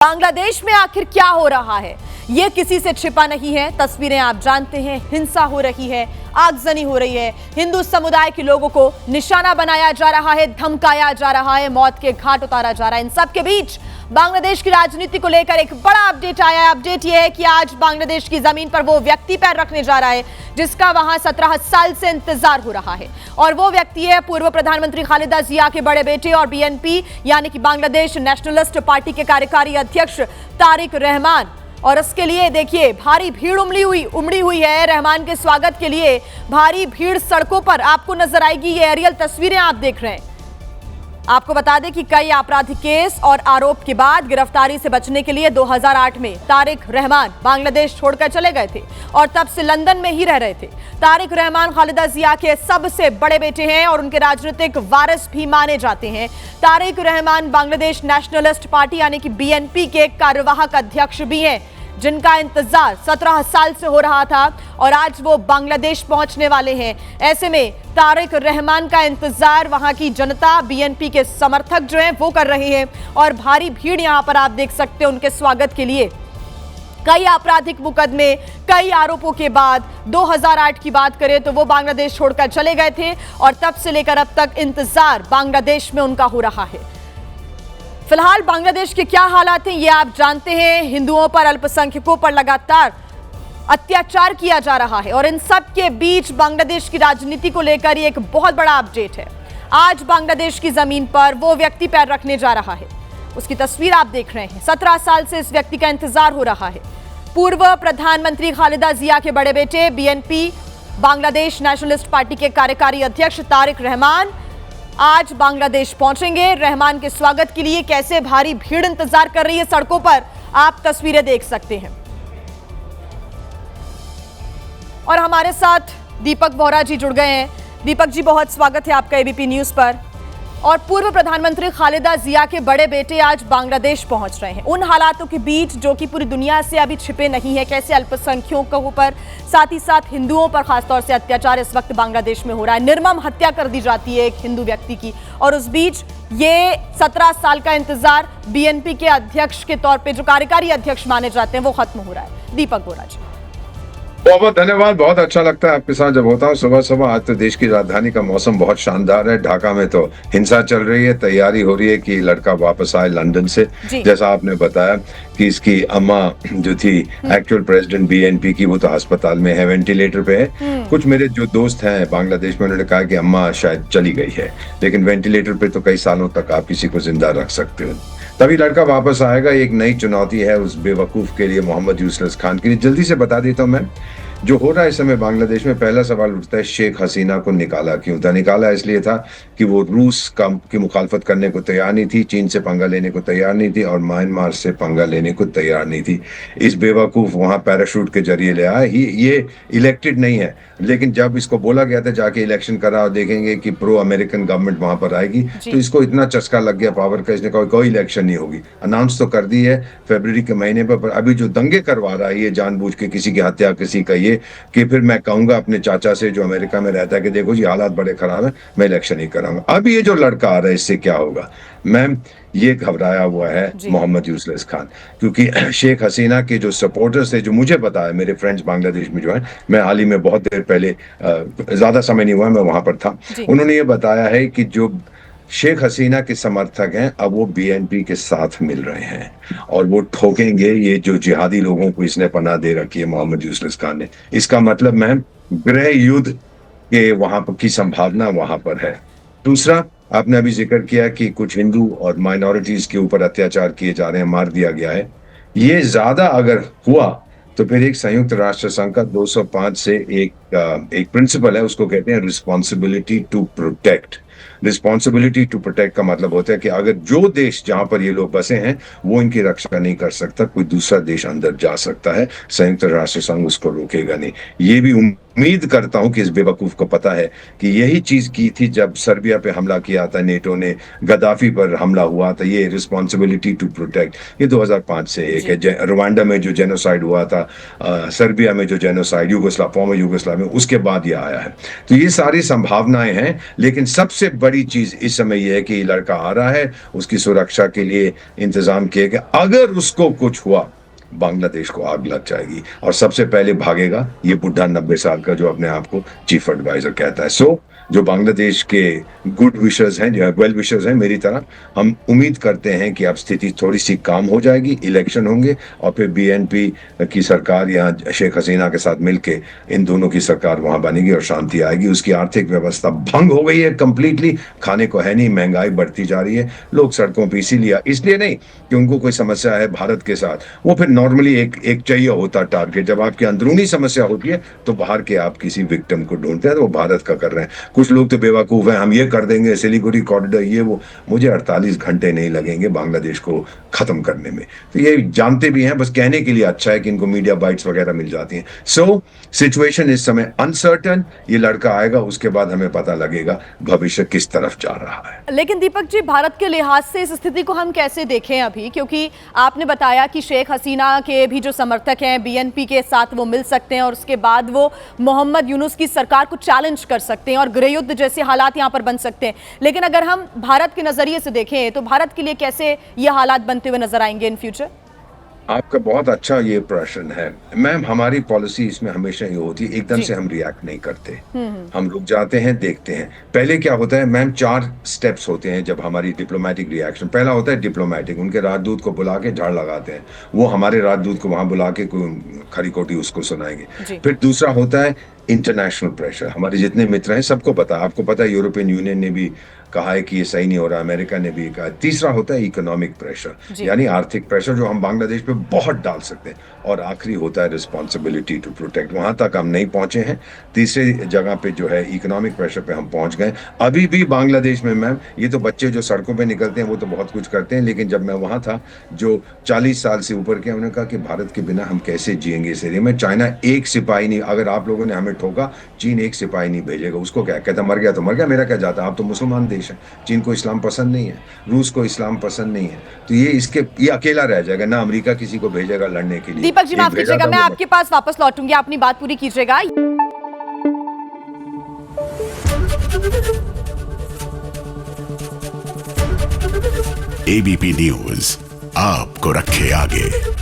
बांग्लादेश में आखिर क्या हो रहा है, ये किसी से छिपा नहीं है। तस्वीरें आप जानते हैं, हिंसा हो रही है, आगजनी हो रही है, हिंदू समुदाय के लोगों को निशाना बनाया जा रहा है, धमकाया जा रहा है, मौत के घाट उतारा जा रहा है। इन सब के बीच बांग्लादेश की राजनीति को लेकर एक बड़ा अपडेट आया है। अपडेट यह है कि आज बांग्लादेश की जमीन पर वो व्यक्ति पैर रखने जा रहा है जिसका वहां 17 साल से इंतजार हो रहा है, और वो व्यक्ति है पूर्व प्रधानमंत्री खालिदा जिया के बड़े बेटे और बीएनपी यानी कि बांग्लादेश नेशनलिस्ट पार्टी के कार्यकारी अध्यक्ष तारिक रहमान। और इसके लिए देखिए भारी भीड़ उमड़ी हुई है। रहमान के स्वागत के लिए भारी भीड़ सड़कों पर आपको नजर आएगी। ये एरियल तस्वीरें आप देख रहे हैं। आपको बता दें कि कई आपराधिक केस और आरोप के बाद गिरफ्तारी से बचने के लिए 2008 में तारिक रहमान बांग्लादेश छोड़कर चले गए थे और तब से लंदन में ही रह रहे थे। तारिक रहमान खालिदा जिया के सबसे बड़े बेटे हैं और उनके राजनीतिक वारिस भी माने जाते हैं। तारिक रहमान बांग्लादेश नेशनलिस्ट पार्टी यानी कि बीएनपी के कार्यवाहक अध्यक्ष भी हैं, जिनका इंतजार 17 साल से हो रहा था और आज वो बांग्लादेश पहुंचने वाले हैं। ऐसे में तारिक रहमान का इंतजार वहां की जनता, बीएनपी के समर्थक जो हैं वो कर रहे हैं और भारी भीड़ यहां पर आप देख सकते हैं उनके स्वागत के लिए। कई आपराधिक मुकदमे, कई आरोपों के बाद 2008 की बात करें तो वो बांग्लादेश छोड़कर चले गए थे और तब से लेकर अब तक इंतजार बांग्लादेश में उनका हो रहा है। फिलहाल बांग्लादेश के क्या हालात हैं ये आप जानते हैं। हिंदुओं पर, अल्पसंख्यकों पर लगातार अत्याचार किया जा रहा है और इन सब के बीच बांग्लादेश की राजनीति को लेकर ये एक बहुत बड़ा अपडेट है। आज बांग्लादेश की जमीन पर वो व्यक्ति पैर रखने जा रहा है, उसकी तस्वीर आप देख रहे हैं। 17 साल से इस व्यक्ति का इंतजार हो रहा है। पूर्व प्रधानमंत्री खालिदा जिया के बड़े बेटे, बीएनपी बांग्लादेश नेशनलिस्ट पार्टी के कार्यकारी अध्यक्ष तारिक रहमान आज बांग्लादेश पहुंचेंगे। रहमान के स्वागत के लिए कैसे भारी भीड़ इंतजार कर रही है सड़कों पर, आप तस्वीरें देख सकते हैं। और हमारे साथ दीपक बोहरा जी जुड़ गए हैं। दीपक जी, बहुत स्वागत है आपका एबीपी न्यूज पर। और पूर्व प्रधानमंत्री खालिदा जिया के बड़े बेटे आज बांग्लादेश पहुंच रहे हैं, उन हालातों के बीच जो कि पूरी दुनिया से अभी छिपे नहीं है। कैसे अल्पसंख्यकों पर, साथ ही साथ हिंदुओं पर खासतौर से अत्याचार इस वक्त बांग्लादेश में हो रहा है। निर्मम हत्या कर दी जाती है एक हिंदू व्यक्ति की, और उस बीच ये 17 साल का इंतजार बीएनपी के अध्यक्ष के तौर पर, जो कार्यकारी अध्यक्ष माने जाते हैं, वो खत्म हो रहा है। दीपक बोहरा जी, बहुत बहुत धन्यवाद। बहुत अच्छा लगता है आपके साथ जब होता हूँ सुबह सुबह। आज तो देश की राजधानी का मौसम बहुत शानदार है। ढाका में तो हिंसा चल रही है, तैयारी हो रही है कि लड़का वापस आए लंदन से। जैसा आपने बताया कि इसकी अम्मा जो थी एक्चुअल प्रेसिडेंट बीएनपी की, वो तो अस्पताल में है, वेंटिलेटर पे है। कुछ मेरे जो दोस्त हैं बांग्लादेश में, उन्होंने कहा कि अम्मा शायद चली गई है, लेकिन वेंटिलेटर पे तो कई सालों तक आप किसी को जिंदा रख सकते हो। तभी लड़का वापस आएगा। एक नई चुनौती है उस बेवकूफ के लिए, मोहम्मद यूसुफ खान के लिए। जल्दी से बता देता हूँ मैं, जो हो रहा है इस समय बांग्लादेश में, पहला सवाल उठता है शेख हसीना को निकाला क्यों था। निकाला इसलिए था कि वो रूस की मुखालफत करने को तैयार नहीं थी, चीन से पंगा लेने को तैयार नहीं थी और म्यांमार से पंगा लेने को तैयार नहीं थी। इस बेवकूफ वहां पैराशूट के जरिए ले आया। ये इलेक्टेड नहीं है, लेकिन जब इसको बोला गया था जाके इलेक्शन करा और देखेंगे कि प्रो अमेरिकन गवर्नमेंट वहां पर आएगी, तो इसको इतना चस्का लग गया पावर का, इसने कहा कोई इलेक्शन नहीं होगी। अनाउंस तो कर दी है फरवरी के महीने पर अभी जो दंगे करवा रहा है ये जानबूझ के, किसी की हत्या, किसी का ये, कि फिर मैं कहूंगा अपने चाचा से जो अमेरिका में रहता है कि देखो जी हालात बड़े खराब है, मैं इलेक्शन नहीं कराऊंगा। अब ये जो लड़का आ रहा है इससे क्या होगा, मैम ये घबराया हुआ है मोहम्मद यूसुफ खान, क्योंकि शेख हसीना के जो सपोर्टर्स थे, जो मुझे पता है, मेरे फ्रेंड्स बांग्लादेश में जो है, मैं हाल ही में बहुत देर पहले, ज्यादा समय नहीं हुआ मैं वहां पर था, उन्होंने ये बताया है कि जो शेख हसीना के समर्थक हैं अब वो बीएनपी के साथ मिल रहे हैं और वो ठोकेंगे ये जो जिहादी लोगों को इसने पनाह दे रखी है मोहम्मद यूसुफ खान ने। इसका मतलब मैम गृह युद्ध के वहां पर की संभावना वहां पर है। दूसरा, आपने अभी जिक्र किया कि कुछ हिंदू और माइनॉरिटीज के ऊपर अत्याचार किए जा रहे हैं, मार दिया गया है। ये ज्यादा अगर हुआ तो फिर एक संयुक्त राष्ट्र संघ का 205 से एक प्रिंसिपल है, उसको कहते हैं responsibility to protect. Responsibility to protect का मतलब होता है कि अगर जो देश जहां पर ये लोग बसे हैं वो इनकी रक्षा नहीं कर सकता, कोई दूसरा देश अंदर जा सकता है, संयुक्त राष्ट्र संघ उसको रोकेगा नहीं। ये भी उम्मीद करता हूं कि इस बेवकूफ को पता है कि यही चीज की थी जब सर्बिया पे हमला किया था नेटो ने, गद्दाफी पर हमला हुआ था। ये रिस्पॉन्सिबिलिटी टू प्रोटेक्ट ये 2005 से एक है। रवांडा में जो जेनोसाइड हुआ था, सर्बिया में जो जेनोसाइड, फॉर्मर यूगोस्लाविया में, उसके बाद ये आया है। तो ये सारी संभावनाएं हैं, लेकिन सबसे सबसे बड़ी चीज इस समय यह है कि लड़का आ रहा है, उसकी सुरक्षा के लिए इंतजाम किए गए। अगर उसको कुछ हुआ, बांग्लादेश को आग लग जाएगी और सबसे पहले भागेगा ये बुढ़ा 90 साल का जो अपने आप को चीफ एडवाइजर कहता है। सो जो बांग्लादेश के गुड विशर्स हैं, जो वेल विशर्स हैं मेरी तरह, हम उम्मीद करते हैं कि अब स्थिति थोड़ी सी काम हो जाएगी, इलेक्शन होंगे और फिर बीएनपी की सरकार या शेख हसीना के साथ मिलके इन दोनों की सरकार वहां बनेगी और शांति आएगी। उसकी आर्थिक व्यवस्था भंग हो गई है कंप्लीटली, खाने को है नहीं, महंगाई बढ़ती जा रही है, लोग सड़कों पर इसलिए नहीं कि उनको कोई समस्या है भारत के साथ, वो फिर नॉर्मली एक चाहिए होता टारगेट। जब आपकी अंदरूनी समस्या होती है तो बाहर के आप किसी विक्टिम को ढूंढते हैं, तो वो भारत का कर रहे हैं। कुछ लोग तो बेवकूफ हैं, हम ये कर देंगे, सिलीगुड़ी कॉरिडोर, ये वो। मुझे 48 घंटे नहीं लगेंगे बांग्लादेश को खत्म करने में। तो ये जानते भी हैं, बस कहने के लिए अच्छा है कि इनको मीडिया बाइट्स वगैरह मिल जाती हैं। सो सिचुएशन इस समय अनसर्टन। ये लड़का आएगा, उसके बाद हमें पता लगेगा भविष्य किस तरफ जा रहा है। लेकिन दीपक जी, भारत के लिहाज से इस स्थिति को हम कैसे देखें अभी, क्योंकि आपने बताया कि शेख हसीना के भी जो समर्थक हैं बीएनपी के साथ वो मिल सकते हैं और उसके बाद वो मोहम्मद यूनुस की सरकार को चैलेंज कर सकते हैं और गृह युद्ध जैसे हालात यहां पर बन सकते हैं। लेकिन अगर हम भारत के नजरिए से देखें तो भारत के लिए कैसे ये हालात बनते हुए नजर आएंगे इन फ्यूचर? आपका बहुत अच्छा ये प्रश्न है मैम। हमारी पॉलिसी इसमें हमेशा ये होती है, एकदम से हम रिएक्ट नहीं करते, हम रुक जाते हैं, देखते हैं। पहले क्या होता है मैम, 4 स्टेप्स होते हैं जब हमारी डिप्लोमेटिक रिएक्शन। पहला होता है डिप्लोमेटिक, उनके राजदूत को बुला के झाड़ लगाते हैं, वो हमारे राजदूत को वहां बुला के खरी खोटी उसको सुनाएंगे। फिर दूसरा होता है इंटरनेशनल प्रेशर। हमारे जितने मित्र हैं सबको पता है, आपको पता है यूरोपियन यूनियन ने भी कहा है कि ये सही नहीं हो रहा, अमेरिका ने भी कहा। तीसरा होता है इकोनॉमिक प्रेशर, यानी आर्थिक प्रेशर जो हम बांग्लादेश पे बहुत डाल सकते हैं। और आखिरी होता है रिस्पॉन्सिबिलिटी टू प्रोटेक्ट। वहां तक हम नहीं पहुंचे हैं, तीसरे जगह पे जो है इकोनॉमिक प्रेशर पे हम पहुंच गए। अभी भी बांग्लादेश में मैम, ये तो बच्चे जो सड़कों पे निकलते हैं वो तो बहुत कुछ करते हैं, लेकिन जब मैं वहां था, जो 40 साल से ऊपर के, उन्होंने कहा कि भारत के बिना हम कैसे जिएंगे इस एरिया में। चाइना एक सिपाही नहीं, अगर आप लोगों ने हमें ठोका, चीन एक सिपाही नहीं भेजेगा। उसको क्या कहता, मर गया तो मर गया, मेरा क्या जाता। आप तो मुसलमान देश है, चीन को इस्लाम पसंद नहीं है, रूस को इस्लाम पसंद नहीं है, तो ये अकेला रह जाएगा ना, अमेरिका किसी को भेजेगा लड़ने के लिए। दीपक जी माफ कीजिएगा, मैं आपके पास वापस लौटूंगी, अपनी बात पूरी कीजिएगा। एबीपी न्यूज आपको रखे आगे।